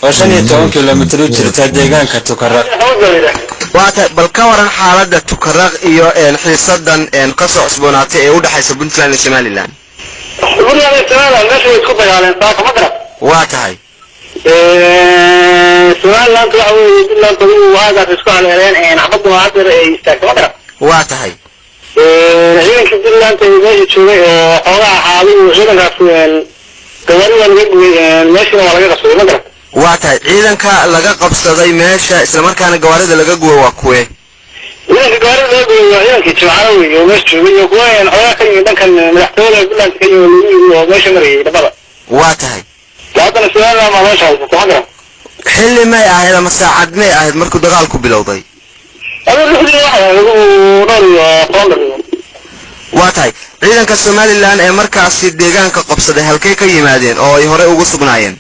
وشان كيلومتر جرت deegaanka Tukaraq waata bal ka waran xaaladda Tukaraq iyo xiisadan ka soo cusboonaatay ee u dhaxaysa Puntland iyo Somaliland meesha isku dagaaleen saaka ma garab waa tahay Somaliland waxa weeye Puntland uu waaga isku haleeleen xabadu waadir ay istaagtay ma garab waa tahay ciidanka Puntland ee meesha joogay oo xoolaha xaaluhu ciidankaas gawaarida laga gooyay meesha waa laga qasbay ma garab waa tahay ciidanka laga qabsaday meesha isla markaana gawaarida laga gooyay waa kuwe ciidanka gawaarida laga gooyay waa ciidanka Jimcaale weeye oo meesha joogay iyo kuwa xoolaha ka yimid dhankan madaxtooyada Puntland ka yimid oo meesha marayay dabada waa tahay labaatan Somaliland ma meesha haysto ma garab xilli may ahayd ama saacad may ahayd markuu dagaalku bilowday waa tahay ciidanka Somaliland ee markaasi deegaanka qabsaday halkay ka yimaadeen oo ay hore ugu sugnaayeen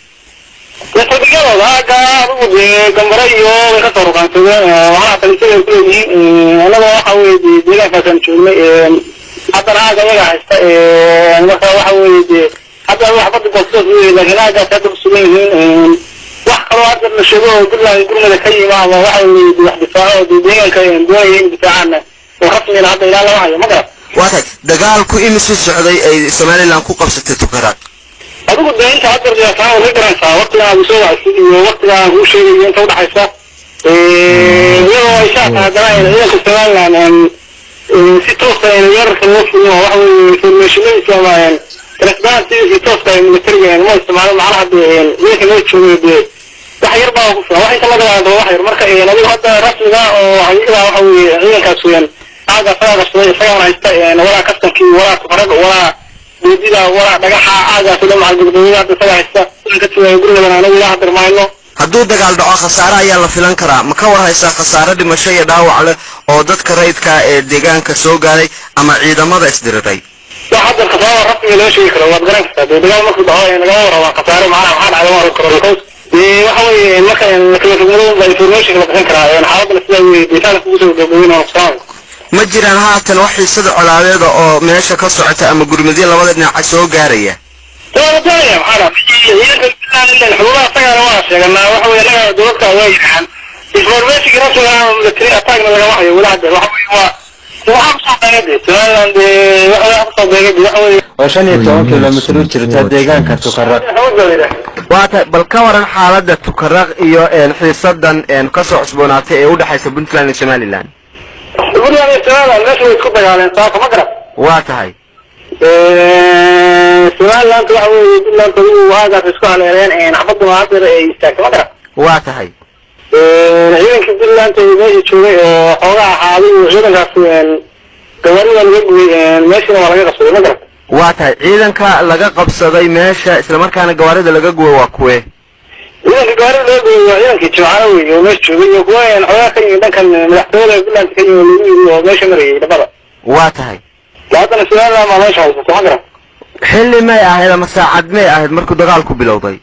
وحرات المشروع كلها يقولون لك أي ما واحد يحدثها ودينك يندوي بتاعنا وخصني العطي لا لا واحد مقرأ واحد دقالكو إمسو السعودي أي Somaliland كو قبصة Tukaraq أقول ده أنت عبر يا فاهم وذكر أنت وقتها بسوء السيدي ووقتها هو شيء أنت وضع حساب يوم إشاعة هذا يعني Somaliland في توصل يعني يرك النص واحد في المشروع كمان ركبان في توصل من الترجمة يعني ما استعملوا معها يعني ليش ما تشوفوا waxyar baa ku filan waxa kala galaado waxyar marka ay lagu hadda rasmiga oo hay'adaha waxa weeye ciidankaas weeyaan aaga faraga soo haysta wala kastankii wala Tukaraq wala diidida wala dhagaxa aaga sida macalgudooyada hadda saga haysta ka tiwaa guriga anagu la hadarmayno hadduu dagaal dhaco khasaare ayaa la filan karaa ma ka war haysaa khasaare dhimasho iyo dhaawac leh oo dadka rayidka ee deegaanka soo gaaray ama ciidamada isdiriray hadda khasaare rasmi loo sheegi karo waad garan kartaa dagaal markuu dhaco naga warraba khasaare macna waxa dhacay waa karo waxay markaan kala fognaado information la bixin karaa xaaladda sida ay deegaanka ugu soo gabagabeen oo saan ma jiraan haatan wax xiisada colaadeed oo meesha ka socota ama gurmadyo labada dhinac soo gaaraya waxaan xuduudaha sagana waa sheeganaa waxa weeye laga dowladka waa yiraan information rasmiga ah oo tiri attackna laga waxay walaada waxa weeye وشان كيلومتر جرت deegaanka Tukaraq waata bal ka waran xaaladda Tukaraq iyo xiisadan ka soo cusboonaatay ee u dhaxaysa Puntland iyo Somaliland meesha isku dagaaleen saaka ma garab waa tahay Somaliland waxa weeye Puntland uu waaga isku haleeleen xabadu waadir ay istaagtay ma garab waa tahay ciidanka Puntland ee meesha joogay oo xoolaha xaaluhu ciidankaas gawaarida laga gooyay meesha waa laga qasbay ma garab waa tahay ciidanka laga qabsaday meesha isla markaana gawaarida laga gooyay waa kuwe ciidanka gawaarida laga gooyay waa ciidanka Jimcaale weeye oo meesha joogay iyo kuwa xoolaha ka yimid dhankan madaxtooyada Puntland ka yimid oo meesha marayay dabada waa tahay labaatan Somaliland ma meesha haysto ma garab xilli may ahayd ama saacad may ahayd markuu dagaalku bilowday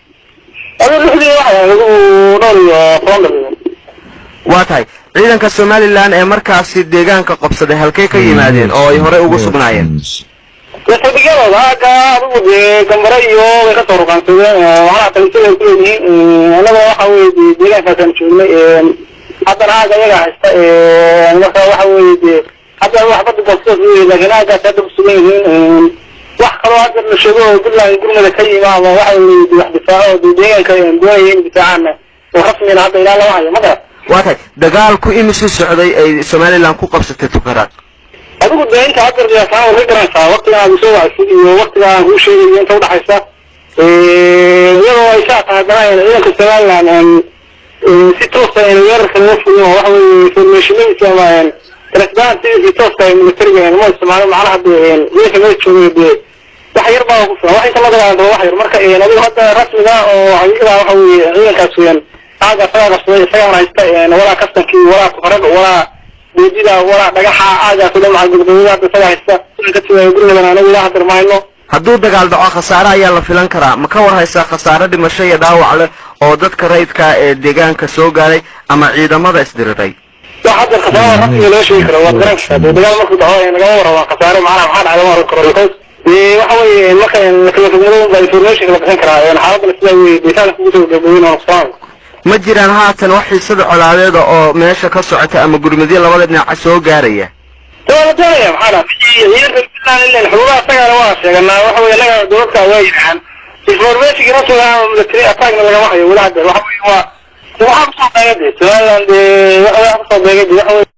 waa tahay ciidanka Somaliland ee markaasi deegaanka qabsaday halkay ka yimaadeen oo ay hore ugu sugnaayeen wax kale hadda la sheego Puntland gurmada ka yimaado waxa weeye wax difaaco oo deegaanka indooyin bitaacana oo rasmiga hadda ilaa la waxa ma garab waa tahay dagaalku imisuu socday ay Somaliland ku qabsatay Tukaraq adigu deegaanka hadda ya faawo waqtiga waqtiga aad soo wacay iyo waqtiga aan u sheegay inta u dhaxaysa iyadoo ay shaqaadaan ciidanka Somaliland si toos ah in yarka loo fuliyo waxa weeye information islaan ركبان في توصل من الترجمة ما يسمعون معنا ليش ما يشوفوا waxyar baa ku filan waxa kala galaado waxyar marka ay lagu hadda rasmiga oo hay'adaha waxa weeye ciidankaas weeyaan aaga faraga soo haysta wala kastankii wala Tukaraq wala diidida wala dhagaxa aaga sida macalgudooyada hadda saga haysta ka tiwaa guriga anagu la hadarmayno hadduu dagaal dhaco khasaare ayaa la filan karaa ma ka war haysaa khasaare dhimasho iyo dhaawac leh oo dadka rayidka ee deegaanka soo gaaray ama ciidamada isdiriray hadda khasaare rasmi loo sheegi karo waad garan kartaa dagaal markuu dhaco naga warraba khasaare macna waxa dhacay waa karo waxa weeye markaan kala fognaado information la bixin karaa xaaladda sida ay deegaanka ugu soo gabagabeen oo saan ma jiraan haatan wax xiisada colaadeeda oo meesha ka socota ama gurmadyo labada dhinac soo gaaraya ولا دنيا محلا هي البلاد اللي الحروب أصلا رواس يعني وحوي لنا دولتها وايد عن الفورمات اللي راسها ملتري أطاقنا ولا واحد ولا واحد وحوي وحوي وحوي